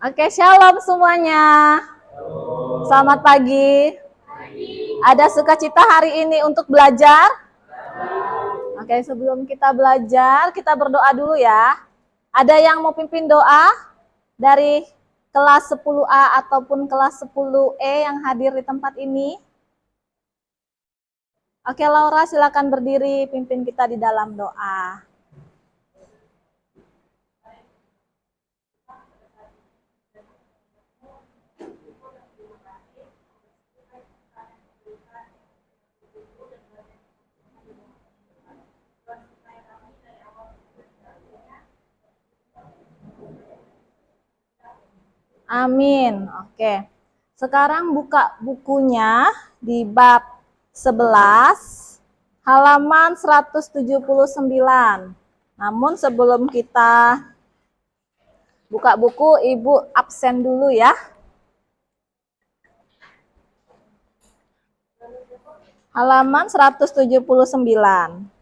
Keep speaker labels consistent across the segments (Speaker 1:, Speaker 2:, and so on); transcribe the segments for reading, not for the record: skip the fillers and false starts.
Speaker 1: Oke, shalom semuanya. Selamat pagi. Ada sukacita hari ini untuk belajar? Oke, sebelum kita belajar, kita berdoa dulu ya. Ada yang mau pimpin doa dari kelas 10A ataupun kelas 10E yang hadir di tempat ini? Oke, Laura silakan berdiri pimpin kita di dalam doa. Amin. Oke. Sekarang buka bukunya di bab 11 halaman 179. Namun sebelum kita buka buku, Ibu absen dulu ya. Halaman 179.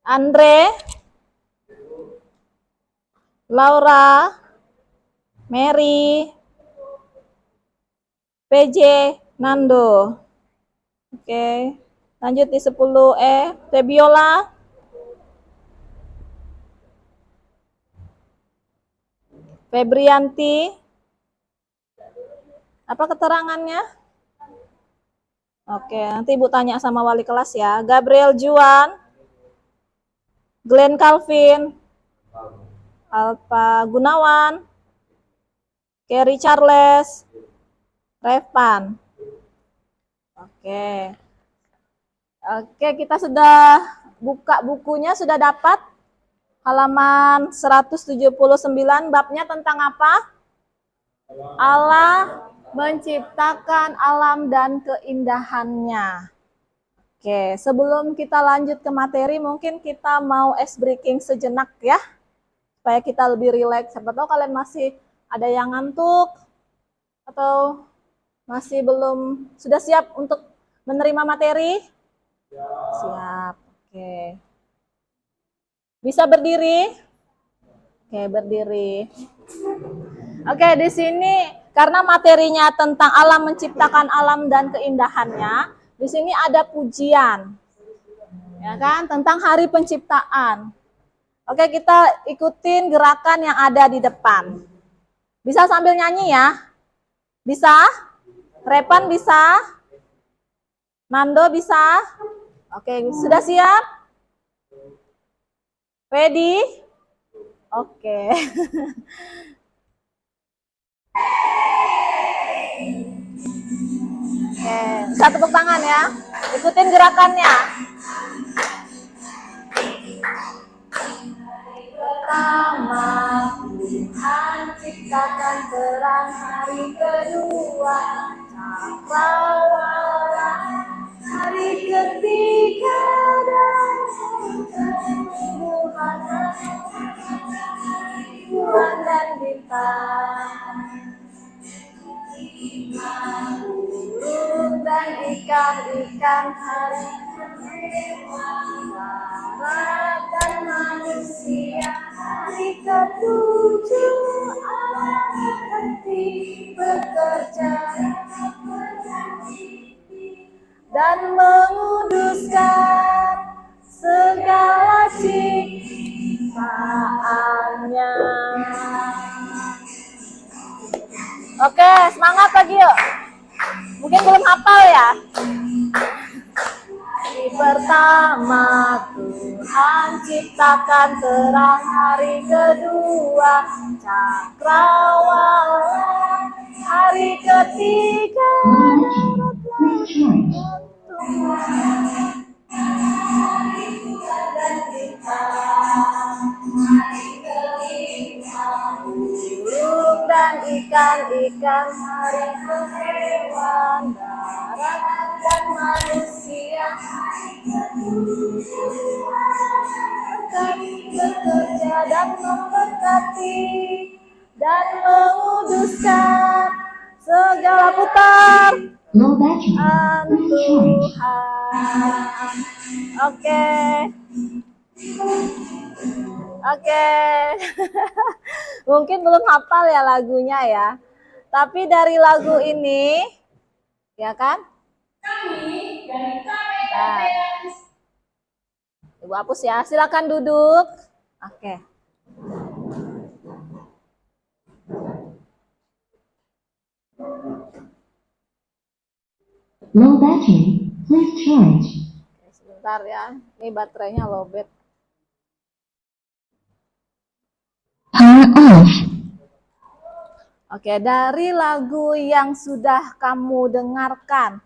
Speaker 1: Andre, Laura, Mary, PJ, Nando. Oke, lanjut di 10E, Febiola, Febrianti. Apa keterangannya? Oke, nanti Ibu tanya sama wali kelas ya. Gabriel Juan, Glenn Calvin, Alfa Gunawan, Kerry Charles, Revan. Oke. Oke, kita sudah buka bukunya, sudah dapat halaman 179, babnya tentang apa? Allah menciptakan alam dan keindahannya. Oke, sebelum kita lanjut ke materi, mungkin kita mau ice breaking sejenak ya, supaya kita lebih rileks. Siapa tahu kalian masih ada yang ngantuk, atau masih belum, sudah siap untuk menerima materi? Siap, oke. Bisa berdiri? Oke, berdiri. Oke, di sini karena materinya tentang alam, menciptakan alam dan keindahannya, di sini ada pujian, ya kan, tentang hari penciptaan. Oke, kita ikutin gerakan yang ada di depan. Bisa sambil nyanyi ya? Bisa? Repan bisa? Nando bisa? Oke, sudah siap? Ready? Oke. Oke, bisa tepuk tangan ya. Ikutin gerakannya. Pertama, Tuhan ciptakan terang, hari kedua cakrawala, hari ketiga dan tumbuhan bulan dan bintang, burung dan ikan-ikan, hari darat dan manusia, hari ketujuh Allah berhenti bekerja dan menguduskan segala ciptaannya. Oke, semangat lagi yuk. Mungkin belum hafal ya. Hari pertama Tuhan ciptakan terang, hari kedua cakrawala, hari ketiga darat langit tumbuhan dan bintang, burung dan ikan-ikan, hari hewan, darat dan manusia, bekerja dan memberkati dan menguduskan segala putar Tuhan. Oke. Oke. Mungkin belum hafal ya lagunya ya. Tapi dari lagu ini, ya kan? Nah, Ibu hapus ya. Silakan duduk. Oke.
Speaker 2: Low battery, please charge.
Speaker 1: Sebentar ya. Ini baterainya lowbat.
Speaker 2: Power off.
Speaker 1: Oke, dari lagu yang sudah kamu dengarkan,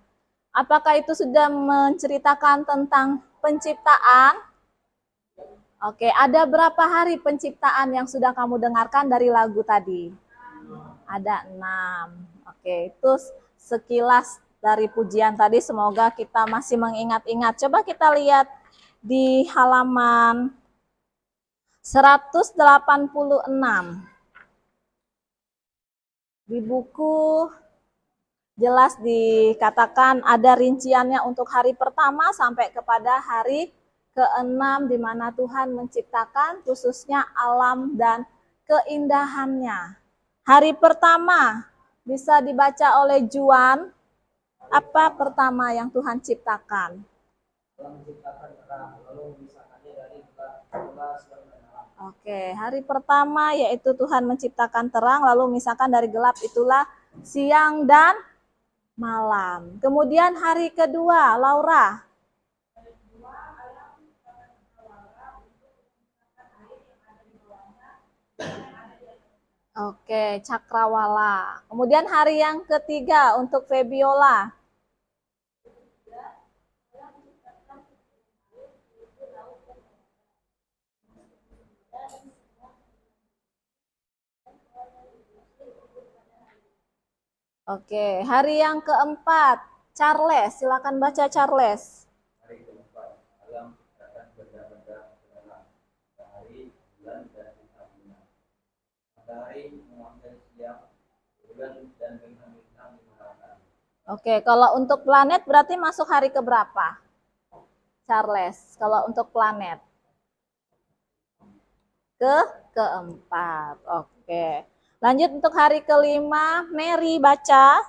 Speaker 1: apakah itu sudah menceritakan tentang penciptaan? Oke, ada berapa hari penciptaan yang sudah kamu dengarkan dari lagu tadi? Ada 6. Oke, itu sekilas dari pujian tadi. Semoga kita masih mengingat-ingat. Coba kita lihat di halaman 186. Di buku jelas dikatakan ada rinciannya untuk hari pertama sampai kepada hari ke-6 di mana Tuhan menciptakan khususnya alam dan keindahannya. Hari pertama bisa dibaca oleh Juan, apa pertama yang Tuhan ciptakan? Oke, hari pertama yaitu Tuhan menciptakan terang, lalu misalkan dari gelap itulah siang dan malam. Kemudian hari kedua, Laura. Oke, cakrawala. Kemudian hari yang ketiga untuk Febiola. Oke, hari yang keempat, Charles. Silakan baca Charles.
Speaker 3: Hari keempat, alam akan benda-benda terang, matahari, bulan, dan bintang-bintang. Matahari menguasai siang, bulan dan bintang-bintang dinyalakan.
Speaker 1: Oke, kalau untuk planet berarti masuk hari keberapa? Charles, kalau untuk planet. Keempat. Oke. Lanjut untuk hari kelima, Mary baca.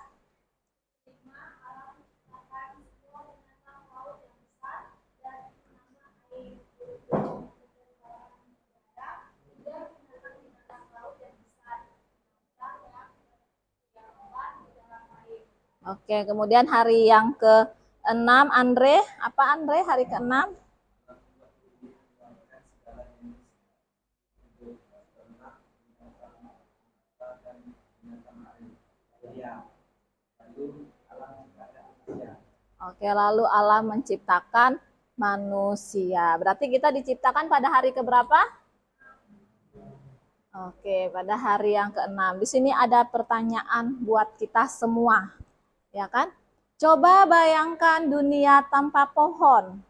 Speaker 1: Oke, kemudian hari yang ke-6, Andre. Apa Andre hari ke-6? Oke, lalu Allah menciptakan manusia. Berarti kita diciptakan pada hari keberapa? Oke, pada hari yang ke-6. Di sini ada pertanyaan buat kita semua. Ya kan? Coba bayangkan dunia tanpa pohon.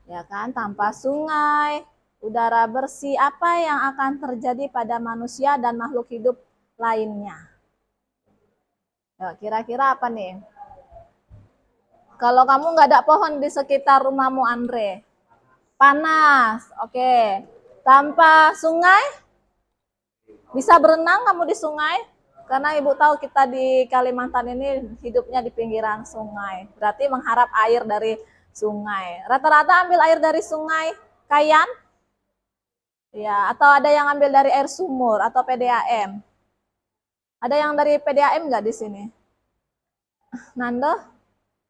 Speaker 1: Ya kan? Tanpa sungai, udara bersih, apa yang akan terjadi pada manusia dan makhluk hidup lainnya? Ya, kira-kira apa nih? Kalau kamu nggak ada pohon di sekitar rumahmu, Andre, panas. Oke. Tanpa sungai, bisa berenang kamu di sungai? Karena Ibu tahu kita di Kalimantan ini hidupnya di pinggiran sungai. Berarti mengharap air dari sungai. Rata-rata ambil air dari sungai Kayan? Ya, atau ada yang ambil dari air sumur atau PDAM? Ada yang dari PDAM nggak di sini? Nando?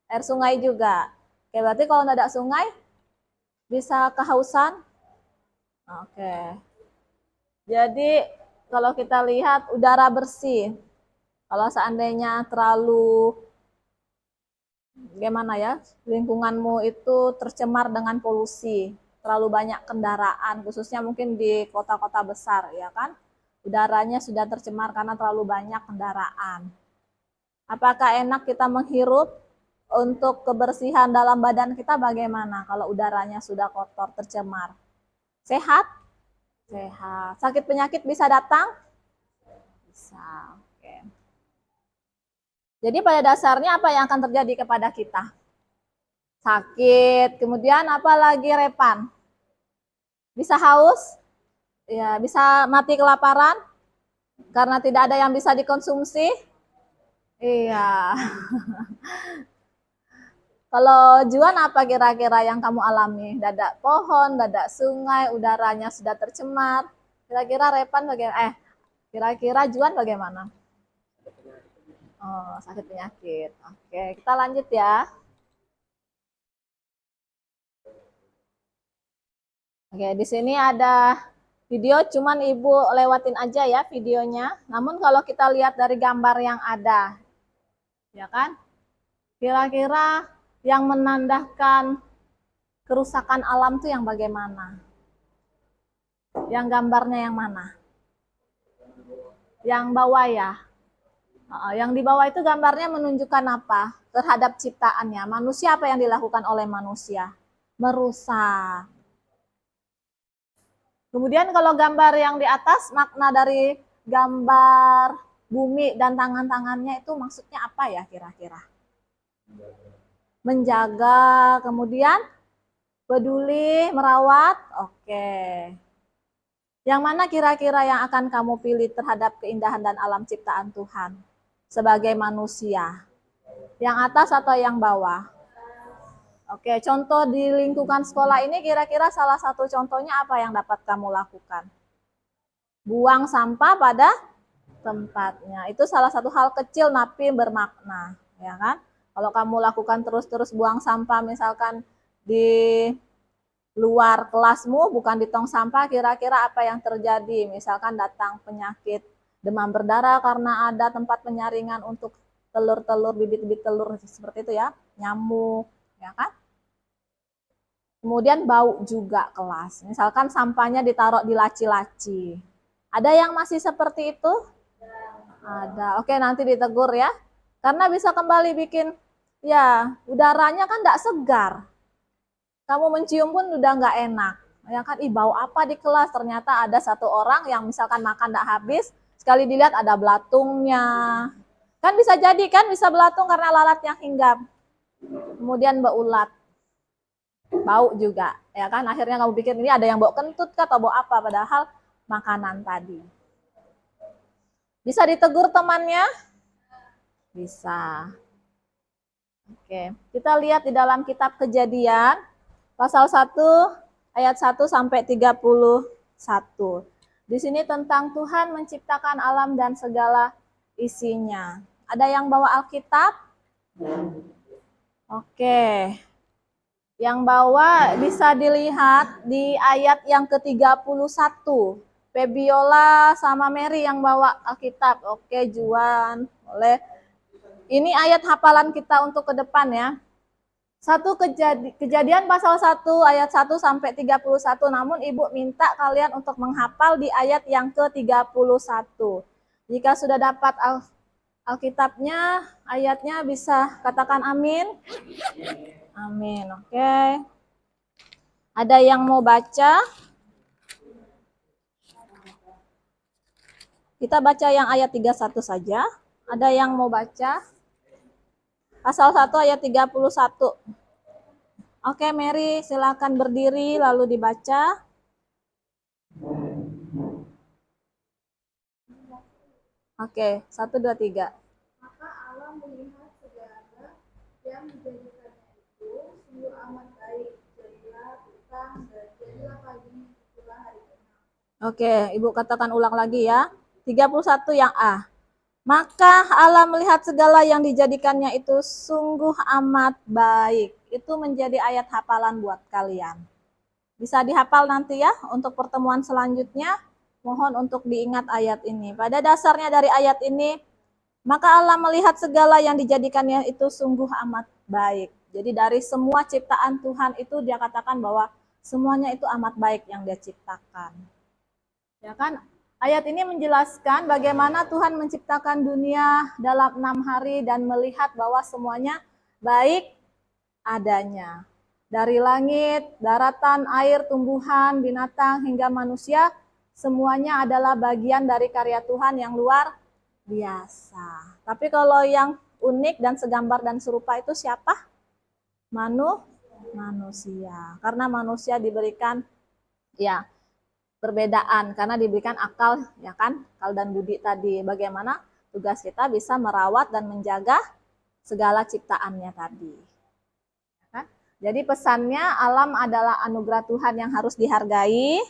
Speaker 1: Air sungai juga. Oke, berarti kalau nggak ada sungai, bisa kehausan? Oke. Jadi kalau kita lihat udara bersih, kalau seandainya terlalu gimana ya, lingkunganmu itu tercemar dengan polusi, terlalu banyak kendaraan, khususnya mungkin di kota-kota besar, ya kan? Udaranya sudah tercemar karena terlalu banyak kendaraan. Apakah enak kita menghirup? Untuk kebersihan dalam badan kita bagaimana kalau udaranya sudah kotor, tercemar? Sehat? Sehat. Sakit penyakit bisa datang? Bisa. Oke. Jadi pada dasarnya apa yang akan terjadi kepada kita? Sakit. Kemudian apa lagi, Repan? Bisa haus? Ya, bisa mati kelaparan karena tidak ada yang bisa dikonsumsi? Iya. Kalau Juan apa kira-kira yang kamu alami? Dadak pohon, dadak sungai, udaranya sudah tercemar. Kira-kira Repan bagaimana? Kira-kira Juan bagaimana? Oh, sakit penyakit. Oke, kita lanjut ya. Oke, di sini ada video, cuman Ibu lewatin aja ya videonya. Namun kalau kita lihat dari gambar yang ada, ya kan? Kira-kira yang menandakan kerusakan alam tuh yang bagaimana? Yang gambarnya yang mana? Yang bawah ya. Yang di bawah itu gambarnya menunjukkan apa? Terhadap ciptaannya. Manusia, apa yang dilakukan oleh manusia? Merusak. Kemudian kalau gambar yang di atas, makna dari gambar bumi dan tangan-tangannya itu maksudnya apa ya kira-kira? Menjaga, kemudian peduli, merawat. Oke. Yang mana kira-kira yang akan kamu pilih terhadap keindahan dan alam ciptaan Tuhan sebagai manusia? Yang atas atau yang bawah? Oke, contoh di lingkungan sekolah ini kira-kira salah satu contohnya apa yang dapat kamu lakukan? Buang sampah pada tempatnya. Itu salah satu hal kecil tapi bermakna, ya kan? Kalau kamu lakukan terus-terus buang sampah misalkan di luar kelasmu bukan di tong sampah, kira-kira apa yang terjadi? Misalkan datang penyakit demam berdarah karena ada tempat penyaringan untuk telur-telur, bibit-bibit telur seperti itu ya, nyamuk, ya kan? Kemudian bau juga kelas. Misalkan sampahnya ditaruh di laci-laci. Ada yang masih seperti itu? Ada. Oke, nanti ditegur ya. Karena bisa kembali bikin, ya udaranya kan tidak segar. Kamu mencium pun udah nggak enak. Ya kan, bau apa di kelas? Ternyata ada satu orang yang misalkan makan tidak habis, sekali dilihat ada belatungnya. Kan bisa jadi kan, bisa belatung karena lalat yang hinggap. Kemudian beulat. Bau juga, ya kan? Akhirnya kamu pikir ini ada yang bau kentut kah, atau bau apa, padahal makanan tadi. Bisa ditegur temannya? Bisa. Oke, kita lihat di dalam kitab Kejadian pasal 1 ayat 1 sampai 31. Di sini tentang Tuhan menciptakan alam dan segala isinya. Ada yang bawa Alkitab? Oke. Yang bawah bisa dilihat di ayat yang ke-31. Febiola sama Mary yang bawa Alkitab. Oke, Juan, boleh. Ini ayat hafalan kita untuk ke depan ya. Kejadian pasal 1 ayat 1 sampai 31. Namun Ibu minta kalian untuk menghafal di ayat yang ke-31. Jika sudah dapat Alkitabnya, ayatnya bisa katakan amin. Amin, oke. Ada yang mau baca? Kita baca yang ayat 31 saja. Ada yang mau baca? Pasal 1 ayat 31. Oke, Mary, silakan berdiri lalu dibaca. Oke, 1, 2, 3.
Speaker 4: Maka Allah melihat segala yang dijadikannya itu sungguh amat baik. Jadilah petang dan jadilah pagi, itulah hari ke-6.
Speaker 1: Oke, Ibu katakan ulang lagi ya. 31 yang A. Maka Allah melihat segala yang dijadikannya itu sungguh amat baik. Itu menjadi ayat hafalan buat kalian. Bisa dihafal nanti ya untuk pertemuan selanjutnya. Mohon untuk diingat ayat ini. Pada dasarnya dari ayat ini, maka Allah melihat segala yang dijadikannya itu sungguh amat baik. Jadi dari semua ciptaan Tuhan itu dia katakan bahwa semuanya itu amat baik yang dia ciptakan. Ya kan? Ayat ini menjelaskan bagaimana Tuhan menciptakan dunia dalam 6 hari dan melihat bahwa semuanya baik adanya. Dari langit, daratan, air, tumbuhan, binatang, hingga manusia, semuanya adalah bagian dari karya Tuhan yang luar biasa. Tapi kalau yang unik dan segambar dan serupa itu siapa? Manusia. Karena manusia diberikan ya perbedaan karena diberikan akal, ya kan, akal dan budi tadi. Bagaimana tugas kita bisa merawat dan menjaga segala ciptaannya tadi. Ya kan? Jadi pesannya alam adalah anugerah Tuhan yang harus dihargai.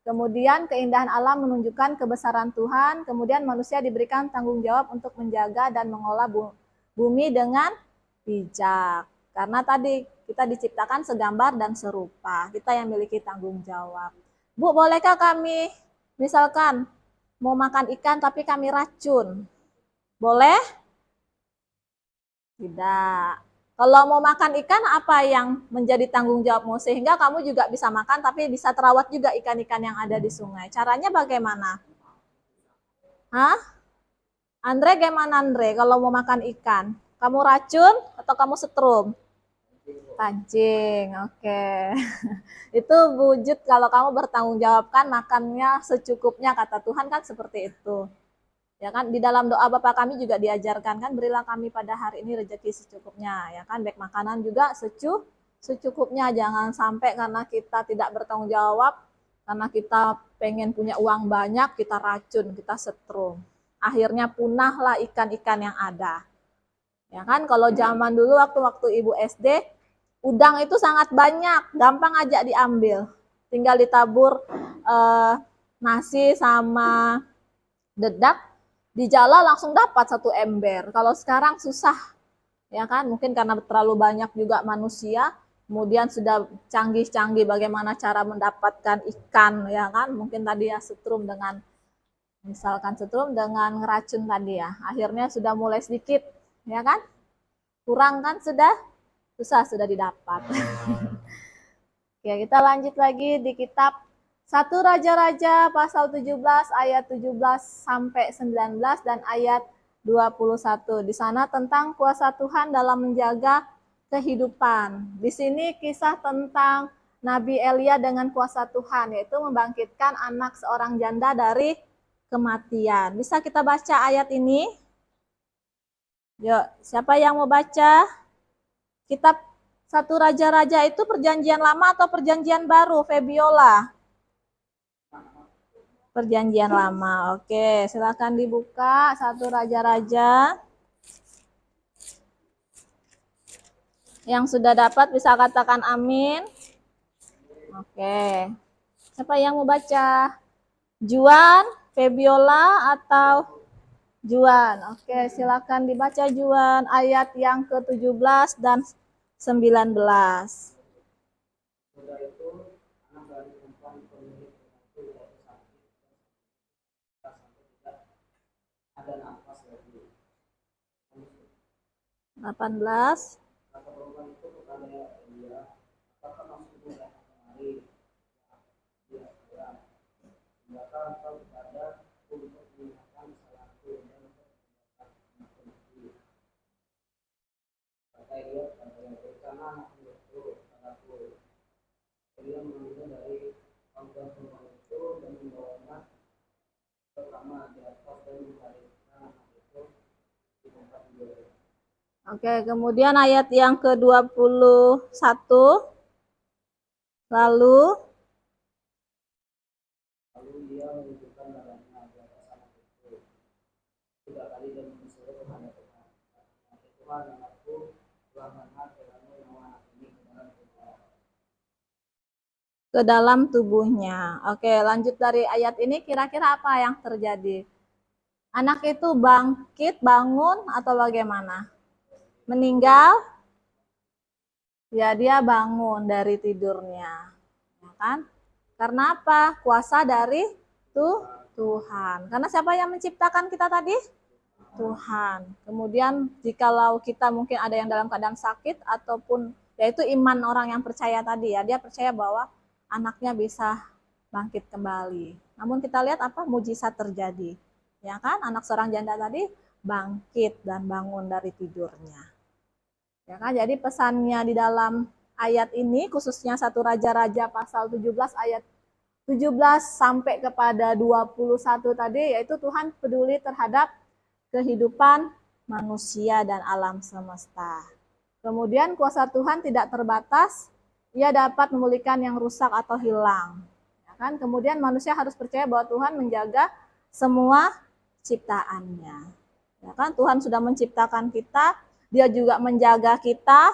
Speaker 1: Kemudian keindahan alam menunjukkan kebesaran Tuhan. Kemudian manusia diberikan tanggung jawab untuk menjaga dan mengolah bumi dengan bijak. Karena tadi kita diciptakan segambar dan serupa. Kita yang memiliki tanggung jawab. Bu, bolehkah kami misalkan mau makan ikan tapi kami racun? Boleh? Tidak. Kalau mau makan ikan, apa yang menjadi tanggung jawabmu? Sehingga kamu juga bisa makan, tapi bisa terawat juga ikan-ikan yang ada di sungai. Caranya bagaimana? Hah? Andre, gimana Andre? Kalau mau makan ikan, kamu racun atau kamu setrum? Pancing, oke. Itu wujud kalau kamu bertanggung jawabkan makannya secukupnya, kata Tuhan kan seperti itu. Ya kan, di dalam doa Bapa kami juga diajarkan kan, berilah kami pada hari ini rezeki secukupnya, ya kan, baik makanan juga secukupnya. Jangan sampai karena kita tidak bertanggung jawab, karena kita pengen punya uang banyak, kita racun, kita setrum. Akhirnya punahlah ikan-ikan yang ada. Ya kan, kalau zaman dulu waktu Ibu SD, udang itu sangat banyak, gampang aja diambil. Tinggal ditabur nasi sama dedak, dijala langsung dapat 1 ember. Kalau sekarang susah, ya kan? Mungkin karena terlalu banyak juga manusia, kemudian sudah canggih-canggih bagaimana cara mendapatkan ikan, ya kan? Mungkin tadi ya setrum dengan, misalkan setrum dengan ngeracun tadi ya. Akhirnya sudah mulai sedikit, ya kan? Kurang kan sudah? Susah sudah didapat. Oke, kita lanjut lagi di kitab 1 Raja-Raja pasal 17 ayat 17 sampai 19 dan ayat 21. Di sana tentang kuasa Tuhan dalam menjaga kehidupan. Di sini kisah tentang Nabi Elia dengan kuasa Tuhan, yaitu membangkitkan anak seorang janda dari kematian. Bisa kita baca ayat ini? Yuk, siapa yang mau baca? Kitab 1 Raja-Raja itu perjanjian lama atau perjanjian baru, Febiola? Perjanjian lama. Oke, silakan dibuka 1 Raja-Raja. Yang sudah dapat bisa katakan amin. Oke. Siapa yang mau baca? Juan, Febiola, atau Juan? Oke, silakan dibaca Juan ayat yang ke-17 dan 19.
Speaker 3: Sudah itu, anak dari perempuan pemilik itu jatuh sakit sampai tidak ada nafas lagi.
Speaker 1: 18.
Speaker 3: Kata perempuan itu kepada Elia, apakah maksudmu datang kemari? Dia bilang, silakan engkau berada untuk mengingatkan salahku dan untuk mendatangkan anakku mati. Kata Elia kepada Elia, berikanlah anakmu itu kepadaku. Elia mengambil dari pangkuan perempuan itu dan membawanya ke kamar di atas dan membaringkan anak itu di tempat tidurnya.
Speaker 1: Oke, kemudian ayat yang ke-21. Lalu
Speaker 3: Dia menunjukkan darahnya di atas anak itu. 3 kali dia berseru kepada Tuhan. Tuhan, anakku telah benar kiranya nyawa anak ini
Speaker 1: ke dalam tubuhnya. Oke, lanjut dari ayat ini, kira-kira apa yang terjadi? Anak itu bangkit, bangun, atau bagaimana? Meninggal? Ya, dia bangun dari tidurnya. Ya kan? Karena apa? Kuasa dari Tuhan. Karena siapa yang menciptakan kita tadi? Tuhan. Kemudian jikalau kita mungkin ada yang dalam keadaan sakit ataupun yaitu iman orang yang percaya tadi ya, dia percaya bahwa anaknya bisa bangkit kembali. Namun kita lihat apa? Mujizat terjadi. Ya kan? Anak seorang janda tadi bangkit dan bangun dari tidurnya. Ya kan? Jadi pesannya di dalam ayat ini khususnya 1 Raja-Raja pasal 17 ayat 17 sampai kepada 21 tadi, yaitu Tuhan peduli terhadap kehidupan manusia dan alam semesta. Kemudian kuasa Tuhan tidak terbatas, ia dapat memulihkan yang rusak atau hilang. Ya kan? Kemudian manusia harus percaya bahwa Tuhan menjaga semua ciptaannya. Ya kan? Tuhan sudah menciptakan kita, Dia juga menjaga kita,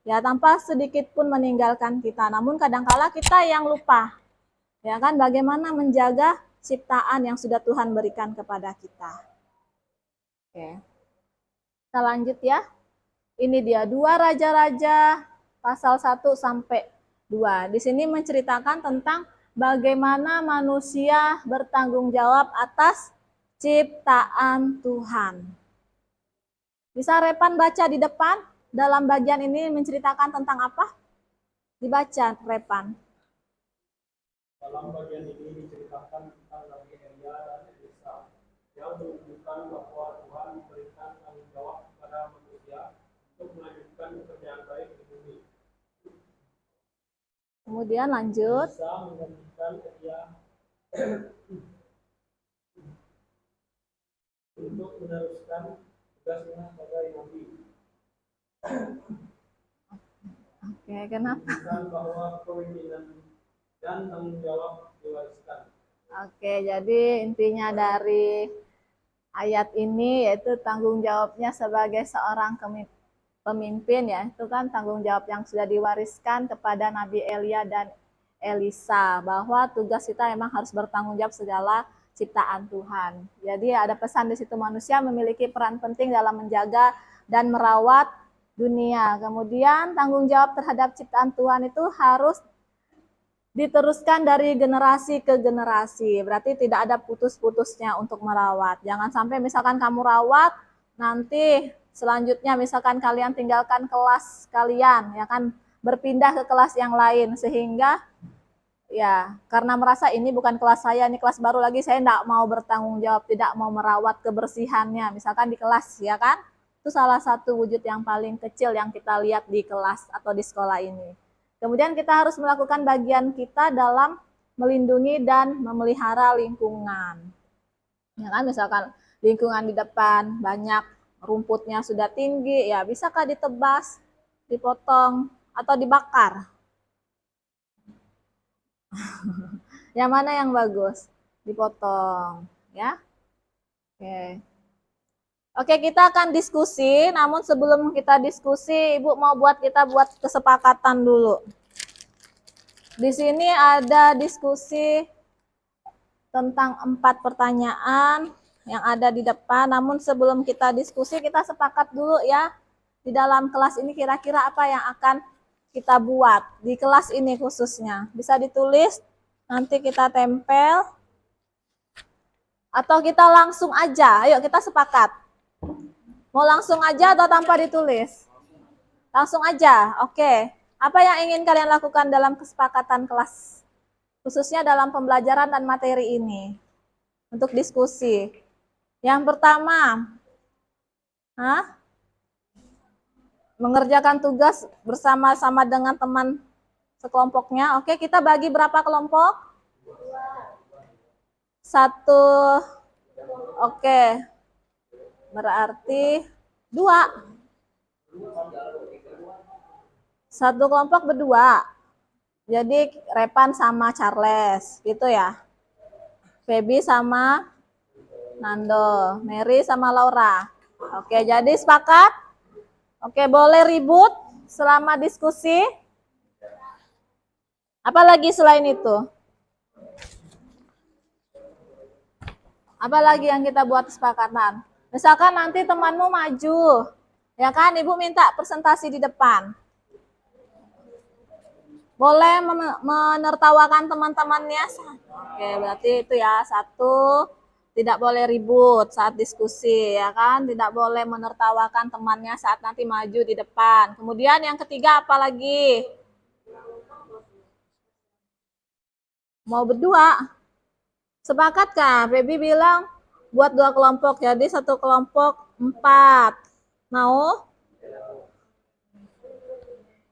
Speaker 1: ya tanpa sedikit pun meninggalkan kita. Namun kadangkala kita yang lupa, ya kan? Bagaimana menjaga ciptaan yang sudah Tuhan berikan kepada kita. Oke. Kita lanjut ya. Ini dia 2 Raja-Raja pasal 1 sampai 2. Di sini menceritakan tentang bagaimana manusia bertanggung jawab atas ciptaan Tuhan. Bisa Repan baca di depan? Dalam bagian ini menceritakan tentang apa? Dibaca Repan.
Speaker 3: Dalam bagian ini diceritakan tentang Nabi Elia dan Elisa yang menunjukkan bahwa Tuhan memberikan tanggung jawab kepada manusia untuk melanjutkan pekerjaan baik di bumi.
Speaker 1: Kemudian lanjut.
Speaker 3: Elisa menggantikan Elia untuk meneruskan tugasnya sebagai nabi.
Speaker 1: Oke, kenapa?
Speaker 3: Menunjukkan bahwa kepemimpinan dan tanggung jawab diwariskan.
Speaker 1: Oke, jadi intinya dari ayat ini yaitu tanggung jawabnya sebagai seorang pemimpin ya. Itu kan tanggung jawab yang sudah diwariskan kepada Nabi Elia dan Elisa, bahwa tugas kita memang harus bertanggung jawab segala ciptaan Tuhan. Jadi ada pesan di situ, manusia memiliki peran penting dalam menjaga dan merawat dunia. Kemudian tanggung jawab terhadap ciptaan Tuhan itu harus diteruskan dari generasi ke generasi. Berarti tidak ada putus-putusnya untuk merawat. Jangan sampai misalkan kamu rawat, nanti selanjutnya misalkan kalian tinggalkan kelas kalian, ya kan, berpindah ke kelas yang lain, sehingga ya karena merasa ini bukan kelas saya, ini kelas baru lagi, saya tidak mau bertanggung jawab, tidak mau merawat kebersihannya, misalkan di kelas, ya kan. Itu salah satu wujud yang paling kecil yang kita lihat di kelas atau di sekolah ini. Kemudian kita harus melakukan bagian kita dalam melindungi dan memelihara lingkungan. Ya kan, misalkan lingkungan di depan banyak rumputnya sudah tinggi, ya bisakah ditebas, dipotong, atau dibakar? Yang mana yang bagus? Dipotong, ya. Oke. Oke, kita akan diskusi, namun sebelum kita diskusi, Ibu mau kita buat kesepakatan dulu. Di sini ada diskusi tentang 4 pertanyaan yang ada di depan, namun sebelum kita diskusi, kita sepakat dulu ya, di dalam kelas ini kira-kira apa yang akan kita buat, di kelas ini khususnya. Bisa ditulis, nanti kita tempel, atau kita langsung aja, ayo kita sepakat. Mau langsung aja atau tanpa ditulis? Langsung aja, oke. Apa yang ingin kalian lakukan dalam kesepakatan kelas? Khususnya dalam pembelajaran dan materi ini. Untuk diskusi. Yang pertama, mengerjakan tugas bersama-sama dengan teman sekelompoknya. Oke, kita bagi berapa kelompok? 1. Oke. Berarti 2. 1 kelompok berdua. Jadi Repan sama Charles, gitu ya. Feby sama Nando, Mary sama Laura. Oke, jadi sepakat? Oke, boleh ribut selama diskusi. Apalagi selain itu? Apalagi yang kita buat kesepakatan? Misalkan nanti temanmu maju, ya kan, Ibu minta presentasi di depan. Boleh menertawakan teman-temannya. Oke, berarti itu ya, 1, tidak boleh ribut saat diskusi, ya kan, tidak boleh menertawakan temannya saat nanti maju di depan. Kemudian yang ketiga apa lagi? Mau berdua? Sepakatkah? Baby bilang buat 2 kelompok, jadi 1 kelompok 4. Mau?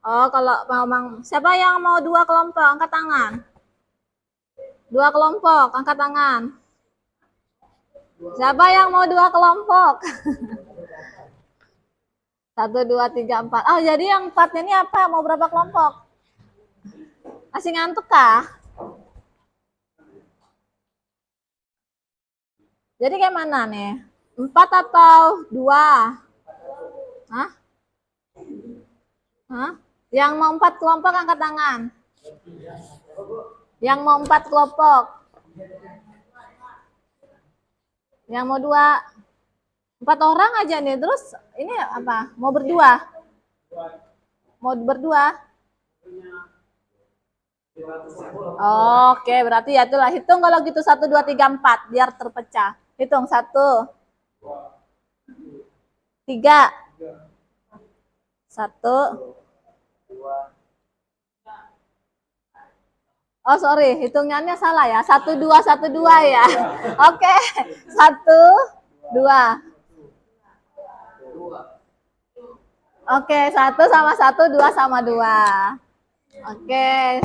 Speaker 1: Oh, kalau mau, siapa yang mau 2 kelompok? Angkat tangan. 2 kelompok, angkat tangan. Siapa yang mau 2 kelompok? 1, 2, 3, 4. Oh, jadi yang 4 ini apa? Mau berapa kelompok? Masih ngantuk kah? Jadi kayak mana nih? 4 atau 2? Hah? Hah? Yang mau 4 kelompok angkat tangan. Yang mau 4 kelompok. Yang mau 2. 4 orang aja nih. Terus ini apa? Mau berdua? Mau berdua? Oke, berarti ya itulah. Hitung kalau gitu 1, 2, 3, 4 biar terpecah. Hitung 1, 3, 1. Oh sorry, hitungannya salah ya. 1, 2, 1, 2 ya. Oke, 1, 2. Oke, 1 sama 1, 2 sama 2. Oke,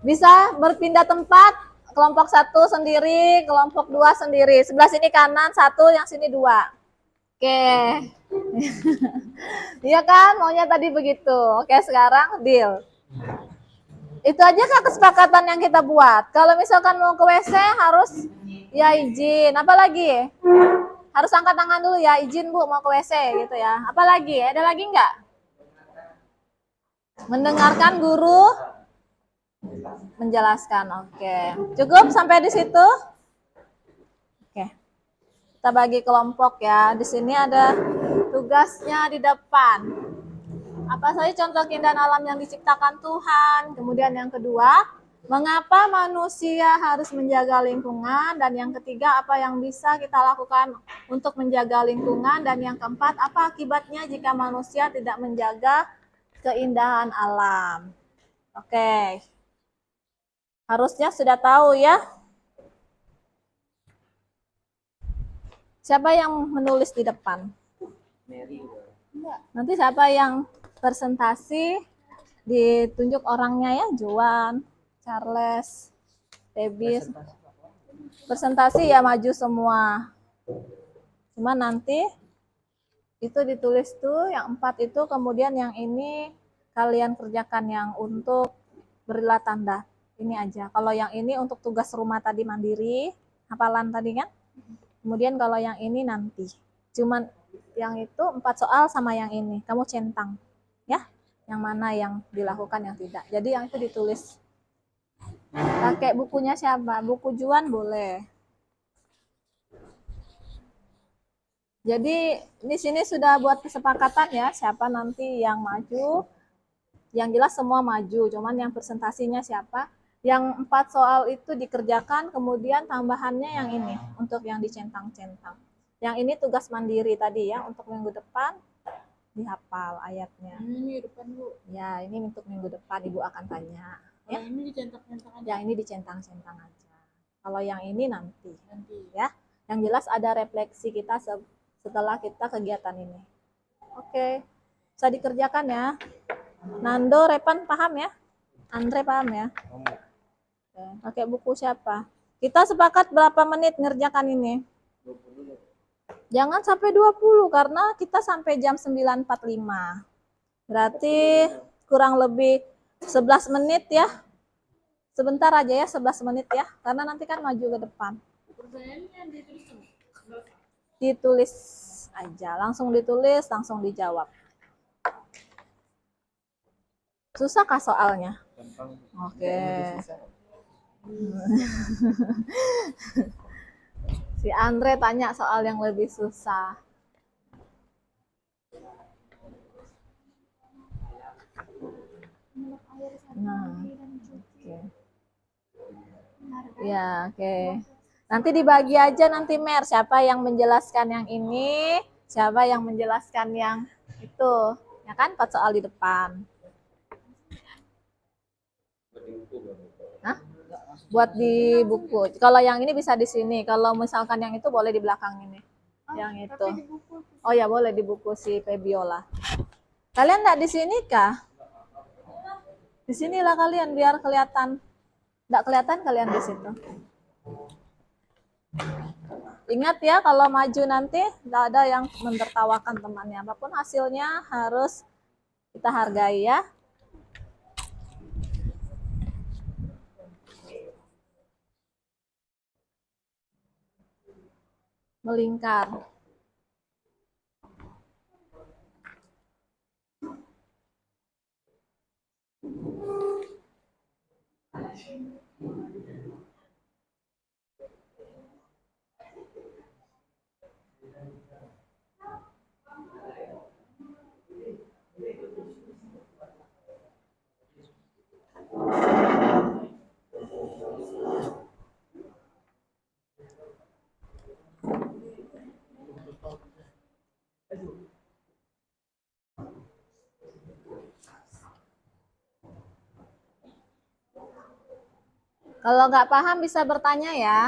Speaker 1: bisa berpindah tempat. Kelompok 1 sendiri, kelompok 2 sendiri. Sebelah sini kanan 1, yang sini 2. Oke. Iya kan, maunya tadi begitu. Oke, sekarang deal. Itu aja Kak kesepakatan yang kita buat. Kalau misalkan mau ke WC harus ya izin. Apalagi? Harus angkat tangan dulu ya, izin Bu mau ke WC gitu ya. Apalagi? Ada lagi nggak? Mendengarkan guru menjelaskan. Oke. Cukup sampai di situ? Oke. Kita bagi kelompok ya. Di sini ada tugasnya di depan. Apa saja contoh keindahan alam yang diciptakan Tuhan? Kemudian yang kedua, mengapa manusia harus menjaga lingkungan? Dan yang ketiga, apa yang bisa kita lakukan untuk menjaga lingkungan? Dan yang keempat, apa akibatnya jika manusia tidak menjaga keindahan alam? Oke. Harusnya sudah tahu ya. Siapa yang menulis di depan? Nanti siapa yang presentasi ditunjuk orangnya ya, Juan, Charles, Tebis. Presentasi ya maju semua. Cuma nanti itu ditulis tuh yang 4 itu, kemudian yang ini kalian kerjakan yang untuk berilah tanda. Ini aja. Kalau yang ini untuk tugas rumah tadi mandiri, hafalan tadi kan? Kemudian kalau yang ini nanti. Cuman yang itu 4 soal sama yang ini. Kamu centang. Ya, yang mana yang dilakukan yang tidak. Jadi yang itu ditulis. Pakai bukunya siapa? Buku Juan boleh. Jadi di sini sudah buat kesepakatan ya, siapa nanti yang maju. Yang jelas semua maju, cuman yang presentasinya siapa. Yang 4 soal itu dikerjakan, kemudian tambahannya yang ini untuk yang dicentang-centang. Yang ini tugas mandiri tadi ya, untuk minggu depan dihafal ayatnya.
Speaker 4: Ini depan Bu.
Speaker 1: Ya, ini untuk minggu depan Ibu akan tanya. Ya.
Speaker 4: Ini dicentak-centak aja.
Speaker 1: Yang ini dicentang-centang aja. Kalau yang ini nanti.
Speaker 4: Nanti.
Speaker 1: Ya. Yang jelas ada refleksi kita setelah kita kegiatan ini. Oke. Bisa dikerjakan ya. Nando, Repan paham ya? Andre paham ya? Oke. Pakai buku siapa? Kita sepakat berapa menit ngerjakan ini? Jangan sampai 20 karena kita sampai jam 9.45. Berarti kurang lebih 11 menit ya. Sebentar aja ya, 11 menit ya. Karena nanti kan maju ke depan.
Speaker 4: Pertanyaannya ditulis semua.
Speaker 1: Ditulis aja, langsung ditulis, langsung dijawab. Susah kah soalnya? Oke. Si Andre tanya soal yang lebih susah. Nah, oke. Ya, oke. Nanti dibagi aja nanti Mer, siapa yang menjelaskan yang ini, siapa yang menjelaskan yang itu. Ya kan, 4 soal di depan. Hah? Buat di buku. Kalau yang ini bisa di sini. Kalau misalkan yang itu boleh di belakang ini. Yang itu. Oh ya boleh di buku si Febiola. Kalian enggak di sini kah? Di sinilah kalian biar kelihatan. Enggak kelihatan kalian di situ. Ingat ya kalau maju nanti enggak ada yang mentertawakan temannya. Apapun hasilnya harus kita hargai ya. melingkar. Kalau nggak paham bisa bertanya ya.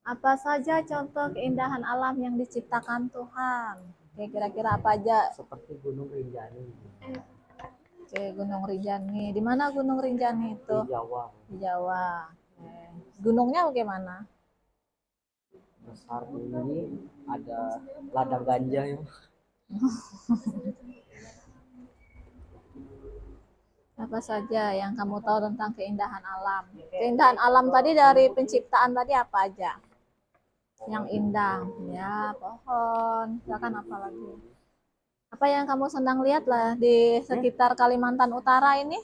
Speaker 1: Apa saja contoh keindahan alam yang diciptakan Tuhan? Oke, kira-kira apa aja?
Speaker 3: Seperti Gunung Rinjani
Speaker 1: Oke, Gunung Rinjani. Di mana Gunung Rinjani itu?
Speaker 3: di Jawa,
Speaker 1: Di Jawa. Oke. Gunungnya bagaimana?
Speaker 3: besar tinggi, ada ladang ganja ya.
Speaker 1: Apa saja yang kamu tahu tentang keindahan alam? Keindahan alam tadi dari penciptaan tadi apa aja? Yang indah, ya pohon, silakan apa lagi? Apa yang kamu sedang lihat lah di sekitar Kalimantan Utara ini?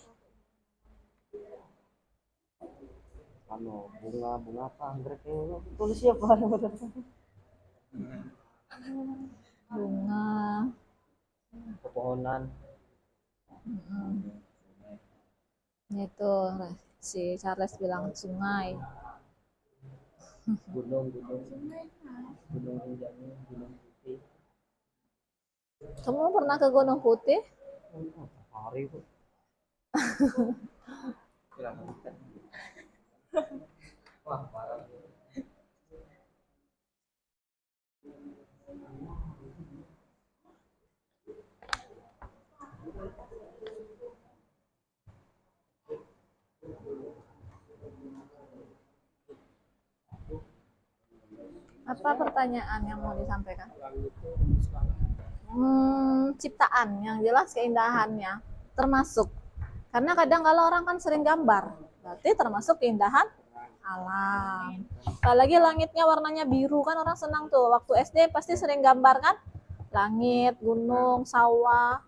Speaker 3: Bunga apa anggrek itu tulis siapa?
Speaker 1: Bunga.
Speaker 3: Pepohonan,
Speaker 1: Itu si Charles bilang sungai.
Speaker 3: gunung Rinjani, Gunung Putih.
Speaker 1: Kamu pernah ke Gunung Putih?
Speaker 3: Hari itu. Wah, parah.
Speaker 1: Apa pertanyaan yang mau disampaikan? Ciptaan yang jelas keindahannya termasuk. Karena kadang kalau orang kan sering gambar, berarti termasuk keindahan alam. Apalagi langitnya warnanya biru kan orang senang tuh. Waktu SD pasti sering gambar kan? Langit, gunung, sawah.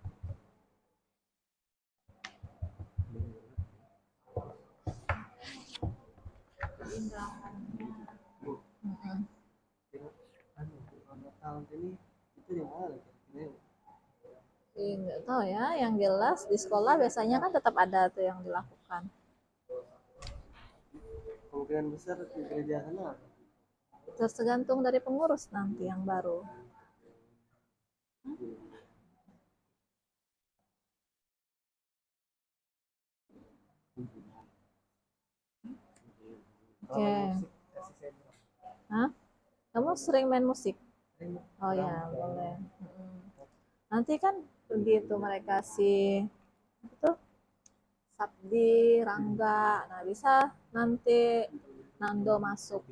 Speaker 1: Mm-mm.
Speaker 3: Tahun ini itu yang mana?
Speaker 1: Nggak tahu ya, yang jelas di sekolah biasanya kan tetap ada tuh yang dilakukan.
Speaker 3: Kemungkinan besar di gereja sana.
Speaker 1: Tergantung dari pengurus nanti yang baru. Oke. Hah? Kamu sering main musik? Oh ya, boleh. Nanti kan begitu mereka si itu Sabdi, Rangga. Nah, bisa nanti Nando masuk.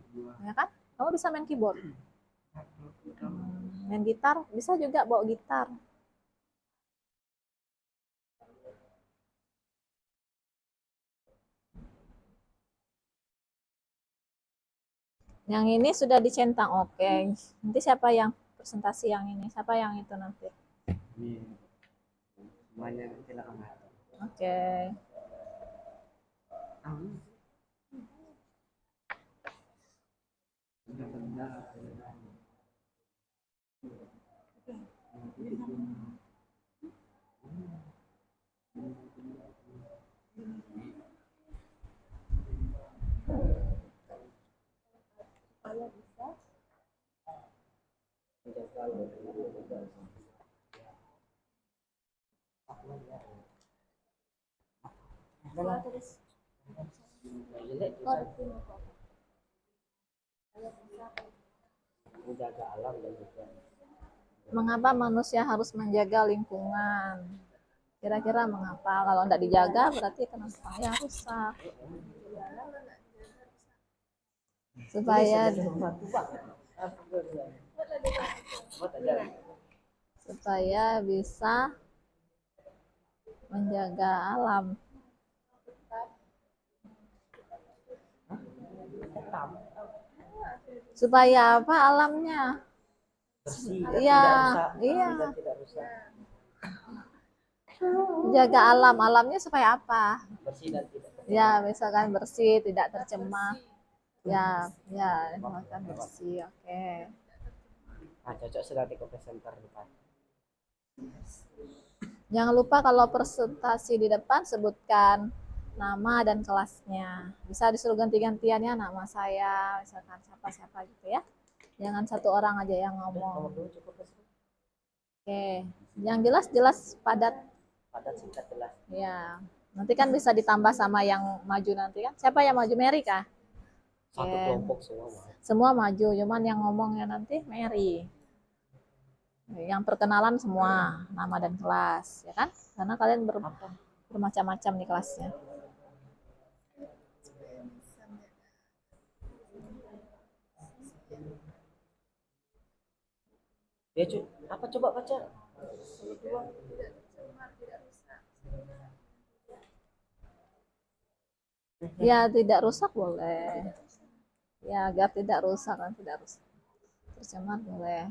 Speaker 1: Ya kan? Kamu bisa main keyboard. Main gitar, bisa juga bawa gitar. Yang ini sudah dicentang, oke. Nanti siapa yang presentasi yang ini? Siapa yang itu nanti?
Speaker 3: Ini semuanya silakan.
Speaker 1: Oke.
Speaker 3: Menjaga alam dan juga
Speaker 1: Mengapa manusia harus menjaga lingkungan? Kira-kira mengapa? Kalau tidak dijaga berarti kenapa ya rusak? Supaya bisa menjaga alam. Supaya apa alamnya?
Speaker 3: Bersih dan
Speaker 1: Iya,
Speaker 3: tidak rusak.
Speaker 1: iya.
Speaker 3: Bersih dan tidak rusak.
Speaker 1: Jaga alam, alamnya supaya apa?
Speaker 3: Bersih dan tidak
Speaker 1: Ya, misalkan bersih, tidak tercemar. Ya, ya, misalkan bersih. Oke.
Speaker 3: Nah, cocok sudah di presenter depan.
Speaker 1: Jangan lupa kalau presentasi di depan sebutkan nama dan kelasnya. Bisa disuruh ganti-gantian ya, nama saya, misalkan siapa-siapa gitu ya. Jangan satu orang aja yang
Speaker 3: Nomor
Speaker 1: ngomong.
Speaker 3: 2 cukup Presenter.
Speaker 1: Oke. Yang jelas-jelas padat.
Speaker 3: Padat singkat jelas.
Speaker 1: Ya. Nanti kan bisa ditambah sama yang maju nanti kan. Siapa yang maju? Mary kah?
Speaker 3: Satu
Speaker 1: Oke.
Speaker 3: kelompok semua.
Speaker 1: Semua maju, cuman yang ngomongnya nanti Mary. Yang perkenalan semua, nama dan kelas, ya kan? Karena kalian bermacam-macam di kelasnya.
Speaker 3: Ya, apa coba baca?
Speaker 1: Ya, tidak rusak boleh. Ya, agar tidak rusak kan, tidak rusak. Tercemar boleh.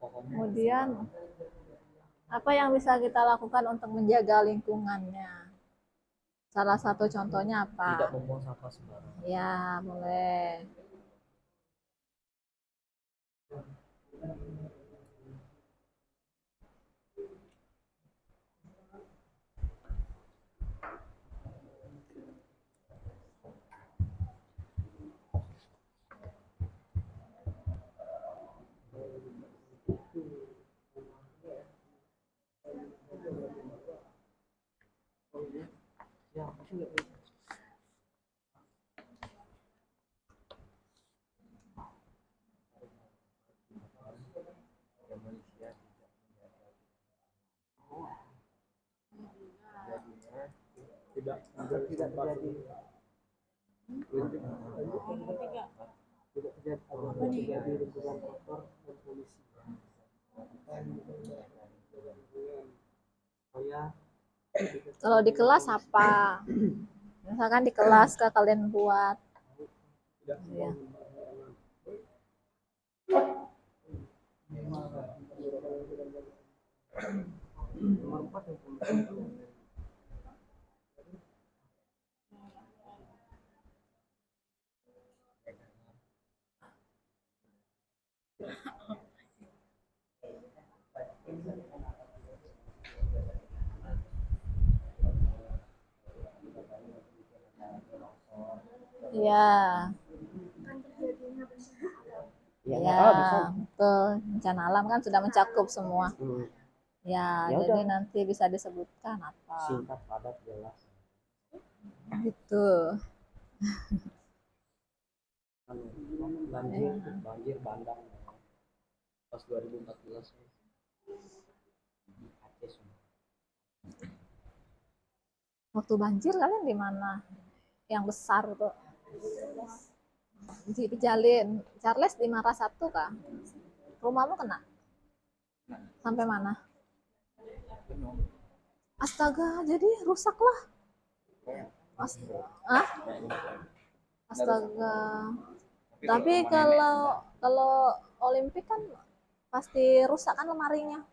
Speaker 1: Kemudian apa yang bisa kita lakukan untuk menjaga lingkungannya? Salah satu contohnya apa?
Speaker 3: Tidak membuang sampah sembarangan.
Speaker 1: Ya, boleh.
Speaker 3: Ya, aku nggak bisa. Tidak terjadi. Tidak terjadi lingkungan kotor dan polusi. Supaya
Speaker 1: Kalau di kelas apa? Misalkan di kelas kalian buat. Ya.
Speaker 3: nomor 4 yang
Speaker 1: Ya.
Speaker 3: ya,
Speaker 1: Ya,
Speaker 3: bisa.
Speaker 1: betul. Bencana alam kan sudah mencakup semua. Ya,
Speaker 3: Ya
Speaker 1: jadi
Speaker 3: udah.
Speaker 1: nanti bisa disebutkan apa.
Speaker 3: Singkat, padat, jelas.
Speaker 1: Gitu.
Speaker 3: Banjir bandang pas 2014 Aceh semua.
Speaker 1: Waktu banjir kalian di mana? Yang besar tuh. Di Jalin. Charles di Mara 1 kah? Rumahmu kena? Sampai mana? Astaga, jadi rusak lah. Ah? Astaga. Tapi kalau Olimpik kan pasti rusak kan lemarinya.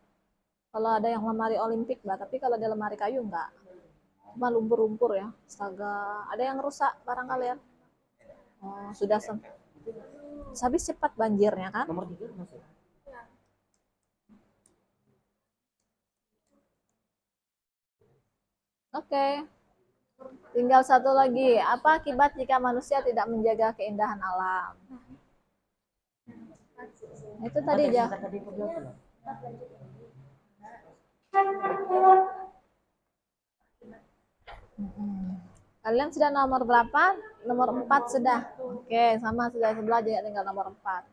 Speaker 1: Kalau ada yang lemari Olimpik lah, tapi kalau ada lemari kayu enggak. Cuma lumpur-lumpur ya. Astaga, ada yang rusak barang kalian? Oh, sudah habis cepat banjirnya kan?
Speaker 3: Nomor 3 masih.
Speaker 1: Oke. Tinggal satu lagi. Apa akibat jika manusia tidak menjaga keindahan alam? Itu tadi aja. Kalian sudah nomor berapa? Nomor 4 sudah. Oke, sama sudah sebelah aja tinggal nomor 4.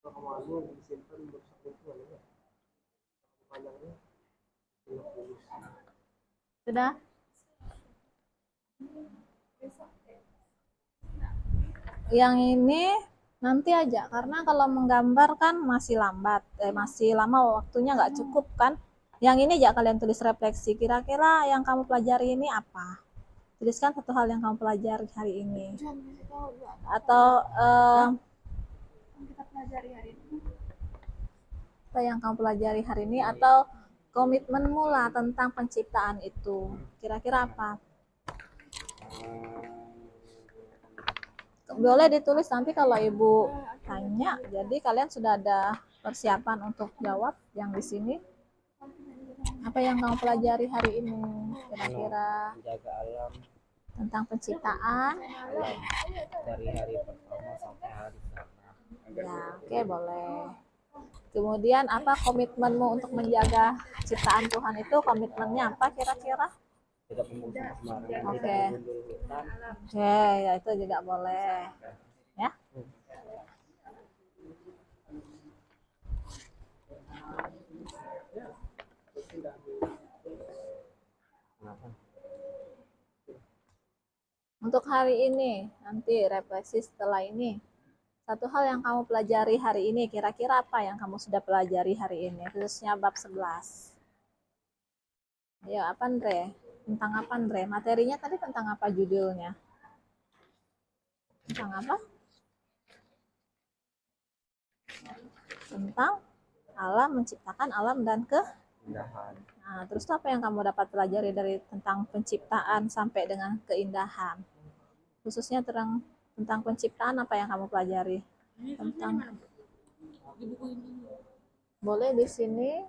Speaker 3: Kalau disimpan bersatu itu panjangnya 50 cm.
Speaker 1: Sudah? Yang ini nanti aja, karena kalau menggambar kan masih lambat, masih lama waktunya nggak cukup kan. Yang ini aja kalian tulis refleksi, kira-kira yang kamu pelajari ini apa? Tuliskan satu hal yang kamu pelajari hari ini. Atau
Speaker 4: kita pelajari hari ini.
Speaker 1: apa yang kamu pelajari hari ini, atau komitmenmu lah tentang penciptaan itu. Kira-kira apa? Boleh ditulis nanti kalau ibu tanya. Jadi kalian sudah ada persiapan untuk jawab yang di sini. Apa yang kamu pelajari hari ini? Kira-kira
Speaker 3: Menjaga alam
Speaker 1: tentang penciptaan.
Speaker 3: dari hari pertama sampai hari ke-6.
Speaker 1: Ya, oke, boleh. Kemudian apa komitmenmu untuk menjaga ciptaan Tuhan itu? Komitmennya apa kira-kira?
Speaker 3: Tidak membuang sembarangan,
Speaker 1: Oke.
Speaker 3: tidak menggundul hutan.
Speaker 1: Oke, ya itu juga boleh. Ya.
Speaker 3: Kenapa?
Speaker 1: Untuk hari ini, nanti refleksi setelah ini. Satu hal yang kamu pelajari hari ini, kira-kira apa yang kamu sudah pelajari hari ini, khususnya bab 11. Ayo, apa Andre? Tentang apa Andre? Materinya tadi tentang apa judulnya? Tentang apa? Tentang alam, menciptakan alam dan
Speaker 3: Indahan.
Speaker 1: Nah, terus apa yang kamu dapat pelajari dari tentang penciptaan sampai dengan keindahan? Khususnya tentang penciptaan apa yang kamu pelajari? Tentang boleh di sini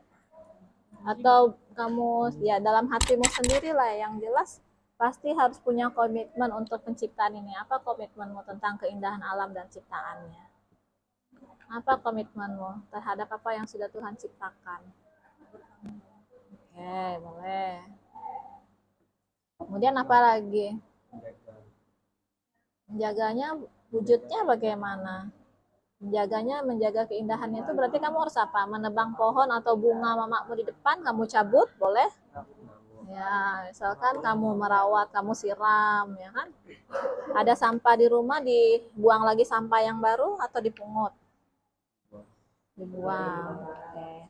Speaker 1: atau kamu ya dalam hatimu sendiri lah, yang jelas pasti harus punya komitmen untuk penciptaan ini. Apa komitmenmu tentang keindahan alam dan ciptaannya? Apa komitmenmu terhadap apa yang sudah Tuhan ciptakan? Oke, boleh. Kemudian apa lagi? Menjaganya, wujudnya bagaimana? Menjaga keindahannya itu berarti kamu harus apa? Menebang pohon atau bunga mamamu di depan, kamu cabut, boleh? Ya, misalkan kamu merawat, kamu siram, ya kan? Ada sampah di rumah, dibuang lagi sampah yang baru atau dipungut? Dibuang. Oke.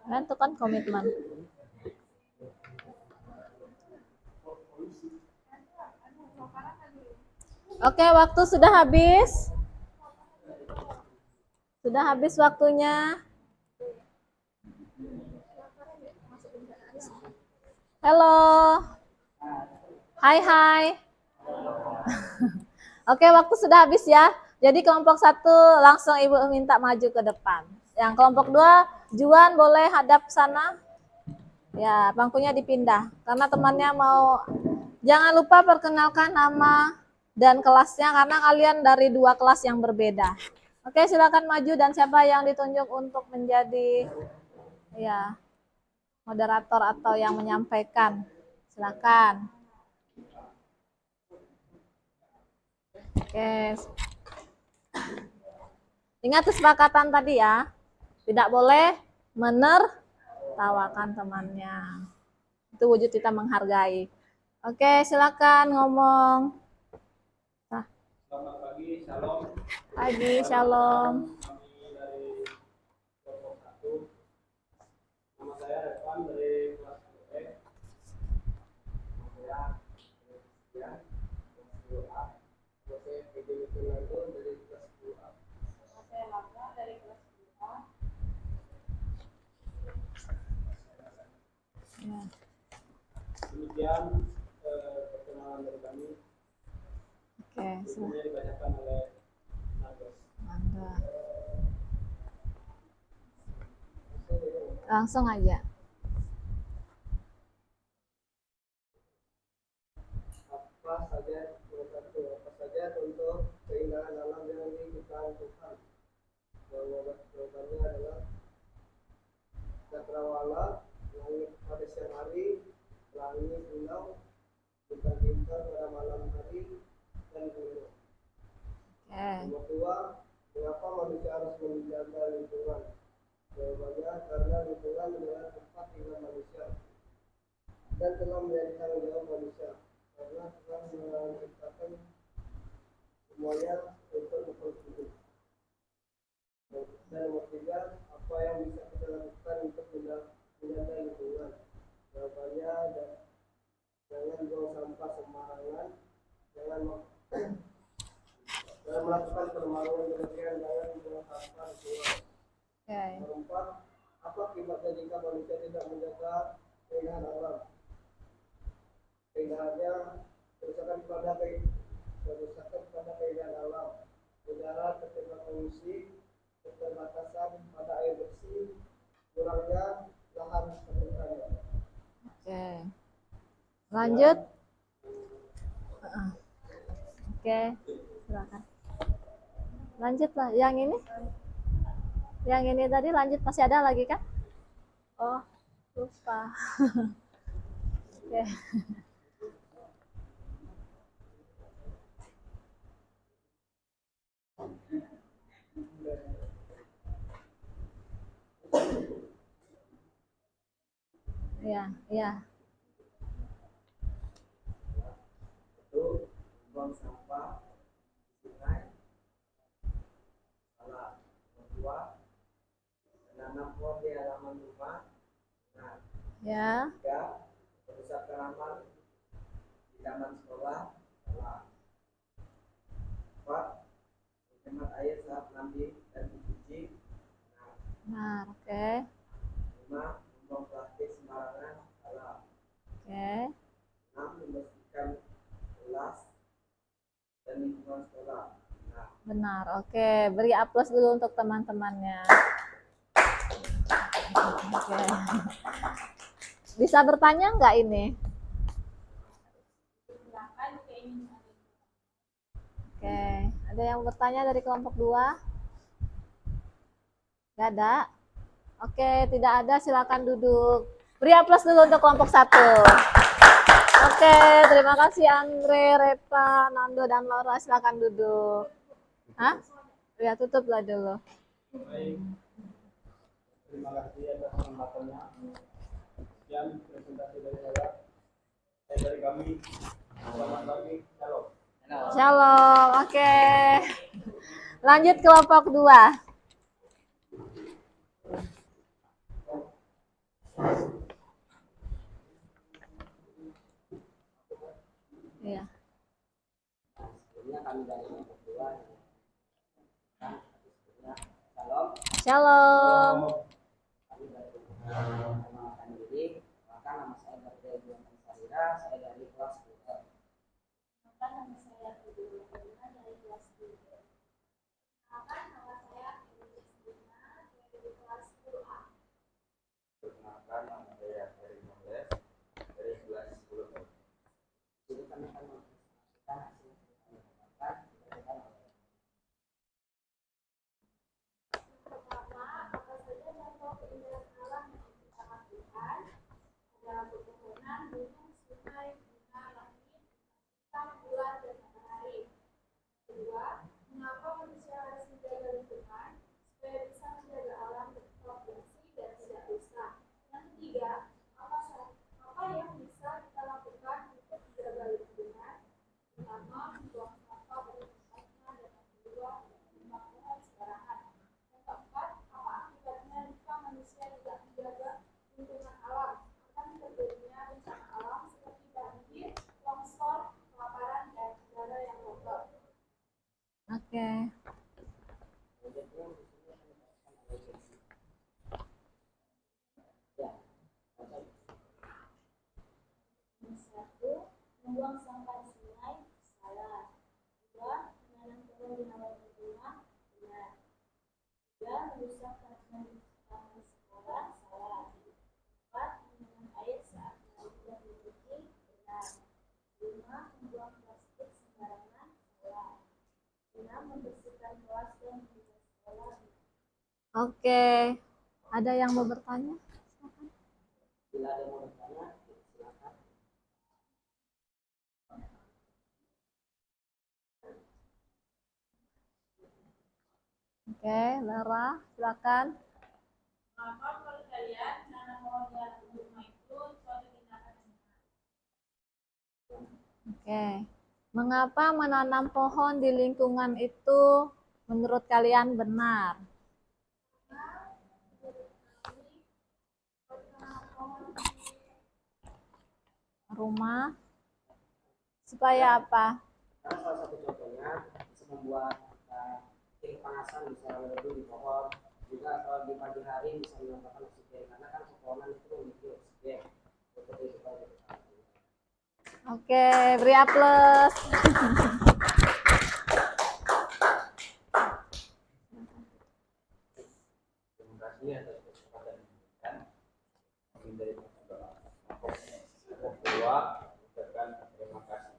Speaker 1: Dan itu kan komitmen. Oke, waktu sudah habis. Sudah habis waktunya. Halo. Hai, hai. Oke, waktu sudah habis ya. Jadi kelompok 1 langsung Ibu minta maju ke depan. Yang kelompok 2, Juan boleh hadap sana. Ya, bangkunya dipindah. Karena temannya mau, jangan lupa perkenalkan nama dan kelasnya karena kalian dari 2 kelas yang berbeda. Oke, silakan maju dan siapa yang ditunjuk untuk menjadi ya moderator atau yang menyampaikan. Silakan. Oke. Ingat kesepakatan tadi ya. Tidak boleh menertawakan temannya. Itu wujud kita menghargai. Oke, silakan ngomong.
Speaker 3: Selamat pagi, shalom.
Speaker 1: Pagi, shalom.
Speaker 3: Kami dari kelompok 1. Nama saya Revan dari kelas E. Nama saya Christian, kelas 2A. Nama saya PJ Fernando dari kelas 2A. Nama saya Laka dari kelas 2A.
Speaker 1: Ya.
Speaker 3: Demikian perkenalan dari kami.
Speaker 1: Oke,
Speaker 3: Sebelumnya dibacakan oleh Nagas.
Speaker 1: Mangga. Langsung aja.
Speaker 3: Apa saja contoh keindahan alam yang diciptakan Tuhan? Jawabannya adalah cakrawala, langit pada siang hari, langit pulau, bintang-bintang pada malam hari, dan gunung.
Speaker 1: Oke.
Speaker 3: Nomor 2, mengapa manusia harus menjaga lingkungan? Jawabannya karena lingkungan adalah tempat tinggal manusia dan telah menjadi tanggung jawab manusia karena telah menciptakan semuanya untuk hidup. Dan nomor tiga, apa yang bisa kita lakukan untuk menjaga lingkungan? Jawabannya jangan buang sampah sembarangan, jangan jangan melakukan permaluan berlebihan, jangan buang sampah di luar.
Speaker 1: Oke.
Speaker 3: Nomor empat, apa akibatnya jika manusia tidak menjaga keindahan alam? Keindahannya kerusakan pada keindahan alam, udara tercemar polusi, keterbatasan pada air bersih, kurangnya lahan pertanian.
Speaker 1: Oke. Lanjut. Oke, silakan. Lanjutlah. Yang ini tadi lanjut, masih ada lagi kan? Oh, lupa. Oke. Iya, iya.
Speaker 3: Itu buang sampah di sungai, salah. Kedua, menanam pohon di halaman rumah. Nah,
Speaker 1: Ya.
Speaker 3: tiga, merusak tanaman di taman sekolah, salah. Empat, menghemat air saat mandi dan mencuci. Nah,
Speaker 1: Benar, oke.
Speaker 3: lima, membuang plastik sembarangan, salah.
Speaker 1: Oke.
Speaker 3: Enam, membersihkan kelas dan lingkungan sekolah. Nah,
Speaker 1: Benar. Oke, beri aplaus dulu untuk teman-temannya. Oke. Bisa bertanya nggak ini? Oke, ada yang bertanya dari kelompok 2? Nggak ada? Oke, tidak ada, silakan duduk. Beri aplaus dulu untuk kelompok 1. Oke, terima kasih Andre, Repa, Nando, dan Laura. Silakan duduk. Hah? Ya, tutuplah dulu.
Speaker 3: baik. Terima kasih atas kesempatannya. Sekian presentasi dari saya. Dari kami. Selamat pagi. Halo.
Speaker 1: Shalom, oke. Lanjut kelompok 2. Iya.
Speaker 3: Sebelumnya kami dari kelompok 2. Shalom.
Speaker 1: Shalom.
Speaker 3: Kami dari mengenalkan diri. Maka nama saya Gabriel Juan Sarira. Saya dari kelas 2.
Speaker 4: Nama saya Dulu dari kelas 3. Nama saya Kristina dari kelas 2A.
Speaker 3: Perkenalkan nama saya Heri Moles dari kelas 10. Jadi kami akan mempresentasikan hasil yang kami dapatkan berdasarkan oleh
Speaker 4: Pertama, apa saja contoh keindahan alam yang diciptakan Tuhan? Ada pepohonan, gunung, sungai, bunga, langit, bintang, bulan, dan matahari. Kedua, mengapa manusia harus menjaga lingkungan supaya bisa menjaga alam tetap bersih dan tidak rusak? Yang ketiga, apa yang bisa kita lakukan untuk menjaga lingkungan? Pertama, membuang sampah pada tempatnya, dan yang kedua, menebang pohon sembarangan. Yang keempat, apa akibatnya jika manusia tidak menjaga lingkungan alam? Akan terjadinya bencana alam seperti banjir, longsor, kelaparan, dan udara yang kotor.
Speaker 1: Oke.
Speaker 4: Satu, membuang sampah di sungai, salah. Dua, menanam pohon di halaman rumah, benar. Tiga, merusak tanaman di taman sekolah, salah. Empat, menanam air saat mandi dan mencuci, benar. Lima, membuang plastik sembarangan, salah. Enam, membersihkan kelas dan meja sekolah.
Speaker 1: Oke. Ada yang mau bertanya? Silakan.
Speaker 3: bila ada yang mau bertanya, silakan.
Speaker 1: Oke, Lara, silakan.
Speaker 4: mengapa menurut kalian menanam pohon di halaman rumah itu suatu tindakan yang benar?
Speaker 1: Oke. Mengapa menanam pohon di lingkungan itu menurut kalian benar? Rumah supaya apa?
Speaker 3: Karena salah satu contohnya bisa membuat kepanasan bisa lebih di pohon. Juga kalau di pagi hari bisa menambahkan oksigen karena kan pepohonan itu memiliki oksigen untuk kehidupan kita.
Speaker 1: Oke, beri aplaus.
Speaker 5: Terima kasih atas kesempatan yang diberikan. Kami dari kelompok kedua ucapkan terima kasih.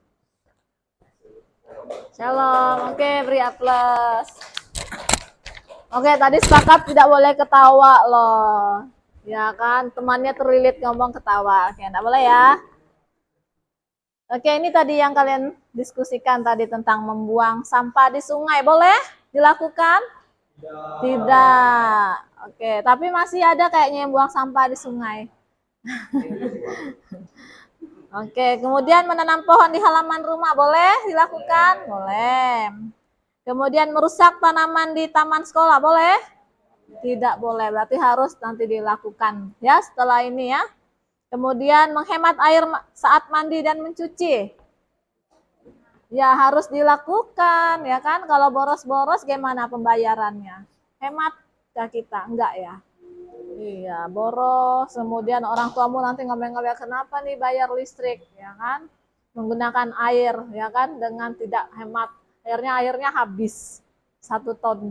Speaker 1: Shalom. Oke, beri aplaus. Oke, tadi sepakat tidak boleh ketawa loh. Ya kan, temannya terlilit ngomong ketawa. Oke, enggak boleh ya. Oke, ini tadi yang kalian diskusikan tadi tentang membuang sampah di sungai. Boleh dilakukan? Tidak. Oke, tapi masih ada kayaknya yang buang sampah di sungai. Oke, kemudian menanam pohon di halaman rumah. Boleh dilakukan? Boleh. Kemudian merusak tanaman di taman sekolah. Boleh? Tidak boleh. Berarti harus nanti dilakukan ya setelah ini ya. Kemudian menghemat air saat mandi dan mencuci. Ya harus dilakukan ya kan. Kalau boros-boros gimana pembayarannya? Hemat gak kita? Enggak ya. Iya, boros. Kemudian orang tuamu nanti ngomel-ngomel kenapa nih bayar listrik ya kan? Menggunakan air ya kan dengan tidak hemat. Airnya habis 1 ton.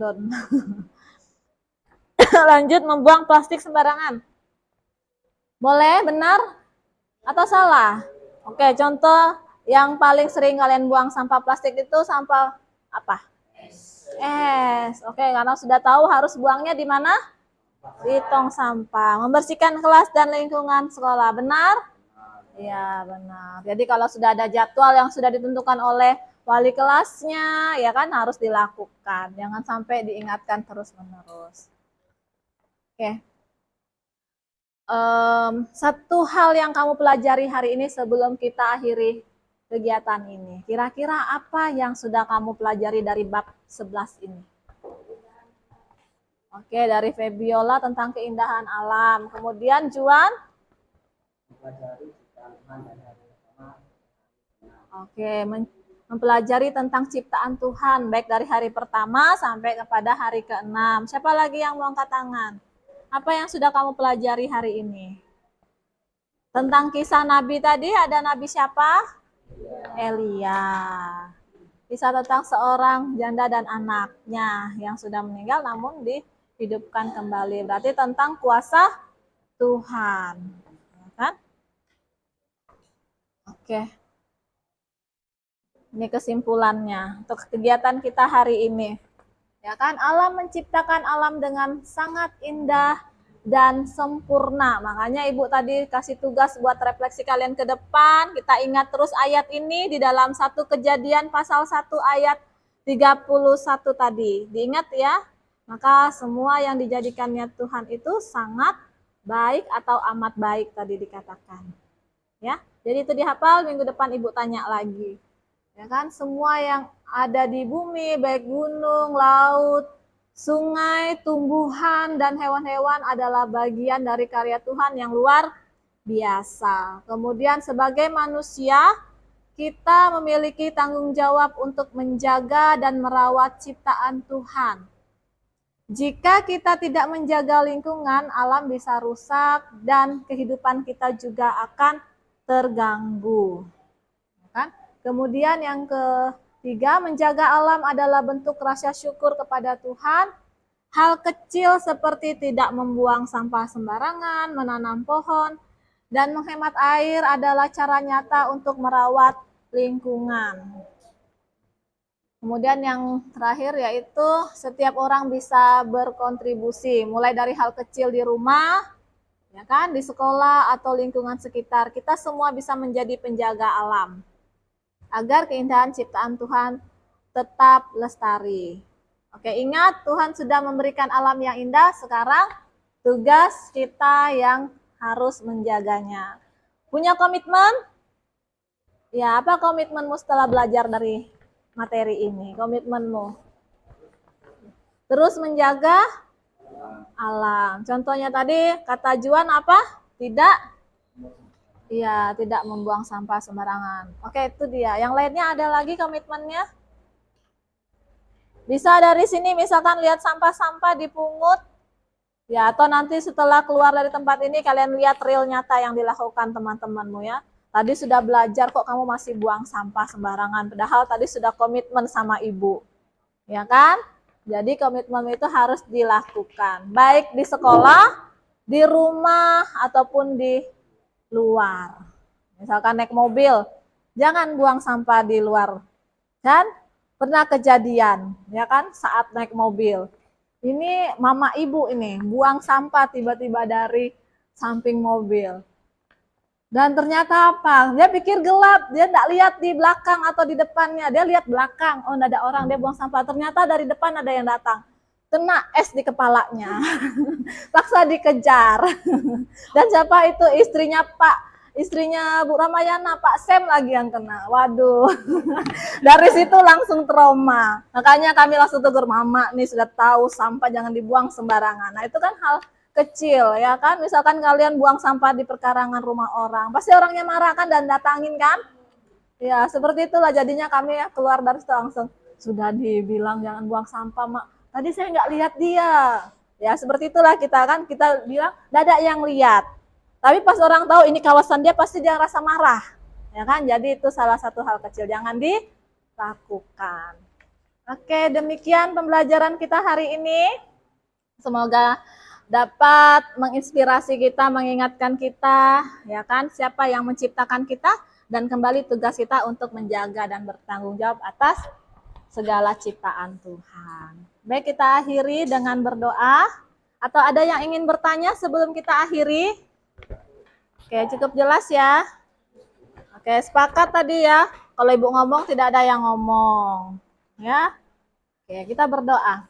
Speaker 1: Lanjut membuang plastik sembarangan. Boleh, benar? Atau salah? Oke, contoh yang paling sering kalian buang sampah plastik itu sampah apa? Es. Oke, karena sudah tahu harus buangnya di mana? Di tong sampah. Membersihkan kelas dan lingkungan sekolah. Benar? Iya, benar. Jadi kalau sudah ada jadwal yang sudah ditentukan oleh wali kelasnya, ya kan harus dilakukan. Jangan sampai diingatkan terus-menerus. Oke. Satu hal yang kamu pelajari hari ini sebelum kita akhiri kegiatan ini. Kira-kira apa yang sudah kamu pelajari dari bab 11 ini? Oke, dari Febiola tentang keindahan alam. Kemudian Juan?
Speaker 3: Mempelajari ciptaan Tuhan dari hari pertama.
Speaker 1: Oke, mempelajari tentang ciptaan Tuhan, baik dari hari pertama sampai kepada hari ke-6. Siapa lagi yang mau angkat tangan? Apa yang sudah kamu pelajari hari ini? Tentang kisah Nabi tadi, ada Nabi siapa? Elia. Kisah tentang seorang janda dan anaknya yang sudah meninggal namun dihidupkan kembali. Berarti tentang kuasa Tuhan. Kan? Oke. Ini kesimpulannya untuk kegiatan kita hari ini. Ya kan, Allah menciptakan alam dengan sangat indah dan sempurna. Makanya Ibu tadi kasih tugas buat refleksi kalian ke depan. Kita ingat terus ayat ini di dalam 1 Kejadian pasal 1 ayat 31 tadi. Diingat ya. Maka semua yang dijadikannya Tuhan itu sangat baik atau amat baik tadi dikatakan. Ya. Jadi itu dihafal, minggu depan Ibu tanya lagi. Ya kan, semua yang ada di bumi, baik gunung, laut, sungai, tumbuhan, dan hewan-hewan adalah bagian dari karya Tuhan yang luar biasa. Kemudian sebagai manusia, kita memiliki tanggung jawab untuk menjaga dan merawat ciptaan Tuhan. Jika kita tidak menjaga lingkungan, alam bisa rusak dan kehidupan kita juga akan terganggu. Ya kan? Kemudian yang ketiga, menjaga alam adalah bentuk rasa syukur kepada Tuhan. Hal kecil seperti tidak membuang sampah sembarangan, menanam pohon, dan menghemat air adalah cara nyata untuk merawat lingkungan. Kemudian yang terakhir yaitu setiap orang bisa berkontribusi, mulai dari hal kecil di rumah, ya kan, di sekolah atau lingkungan sekitar. Kita semua bisa menjadi penjaga alam agar keindahan ciptaan Tuhan tetap lestari. Oke, ingat Tuhan sudah memberikan alam yang indah, sekarang tugas kita yang harus menjaganya. Punya komitmen? Ya, apa komitmenmu setelah belajar dari materi ini? Komitmenmu terus menjaga alam. Contohnya tadi kata Juan apa? Tidak? Iya, tidak membuang sampah sembarangan. Oke, itu dia. Yang lainnya ada lagi komitmennya? Bisa dari sini misalkan lihat sampah-sampah dipungut. Ya, atau nanti setelah keluar dari tempat ini kalian lihat real nyata yang dilakukan teman-temanmu ya. Tadi sudah belajar kok kamu masih buang sampah sembarangan. Padahal tadi sudah komitmen sama ibu. Ya kan? Jadi komitmen itu harus dilakukan. Baik di sekolah, di rumah, ataupun di luar. Misalkan naik mobil, jangan buang sampah di luar. Kan? Pernah kejadian, ya kan? Saat naik mobil. Ini mama ibu ini, buang sampah tiba-tiba dari samping mobil. Dan ternyata apa? Dia pikir gelap, dia tidak lihat di belakang atau di depannya. Dia lihat belakang, oh tidak ada orang, dia buang sampah. Ternyata dari depan ada yang datang. Kena es di kepalanya. Paksa dikejar. Dan siapa itu? Istrinya Bu Ramayana, Pak Sem lagi yang kena. Waduh. Dari situ langsung trauma. Makanya kami langsung tegur, mama nih sudah tahu sampah jangan dibuang sembarangan. Nah itu kan hal kecil ya kan, misalkan kalian buang sampah di perkarangan rumah orang, pasti orangnya marah kan dan datangin kan. Ya seperti itulah jadinya kami ya keluar dari situ langsung, sudah dibilang jangan buang sampah mak, tadi saya nggak lihat dia. Ya seperti itulah kita kan, kita bilang nggak ada yang lihat, tapi pas orang tahu ini kawasan dia pasti dia rasa marah ya kan. Jadi itu salah satu hal kecil jangan dilakukan. Oke, demikian pembelajaran kita hari ini, semoga dapat menginspirasi kita, mengingatkan kita, ya kan, siapa yang menciptakan kita, dan kembali tugas kita untuk menjaga dan bertanggung jawab atas segala ciptaan Tuhan. Baik, kita akhiri dengan berdoa. Atau ada yang ingin bertanya sebelum kita akhiri? Oke, cukup jelas ya. Oke, sepakat tadi ya. Kalau Ibu ngomong, tidak ada yang ngomong. Ya. Oke, kita berdoa.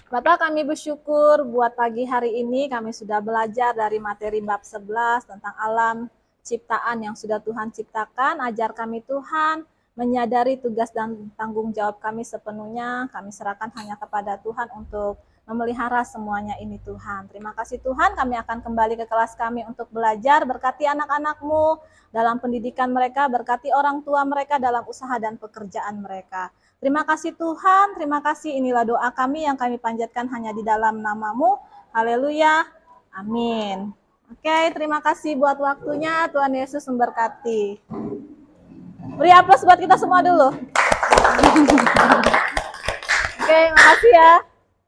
Speaker 1: Bapak, kami bersyukur buat pagi hari ini kami sudah belajar dari materi bab 11 tentang alam ciptaan yang sudah Tuhan ciptakan. Ajar kami Tuhan menyadari tugas dan tanggung jawab kami sepenuhnya. Kami serahkan hanya kepada Tuhan untuk memelihara semuanya ini Tuhan. Terima kasih Tuhan, kami akan kembali ke kelas kami untuk belajar. Berkati anak-anak-Mu dalam pendidikan mereka, berkati orang tua mereka dalam usaha dan pekerjaan mereka. Terima kasih Tuhan, terima kasih, inilah doa kami yang kami panjatkan hanya di dalam nama-Mu. Haleluya, amin. Oke, terima kasih buat waktunya, Tuhan Yesus memberkati. Beri aplaus buat kita semua dulu. Oke, makasih ya.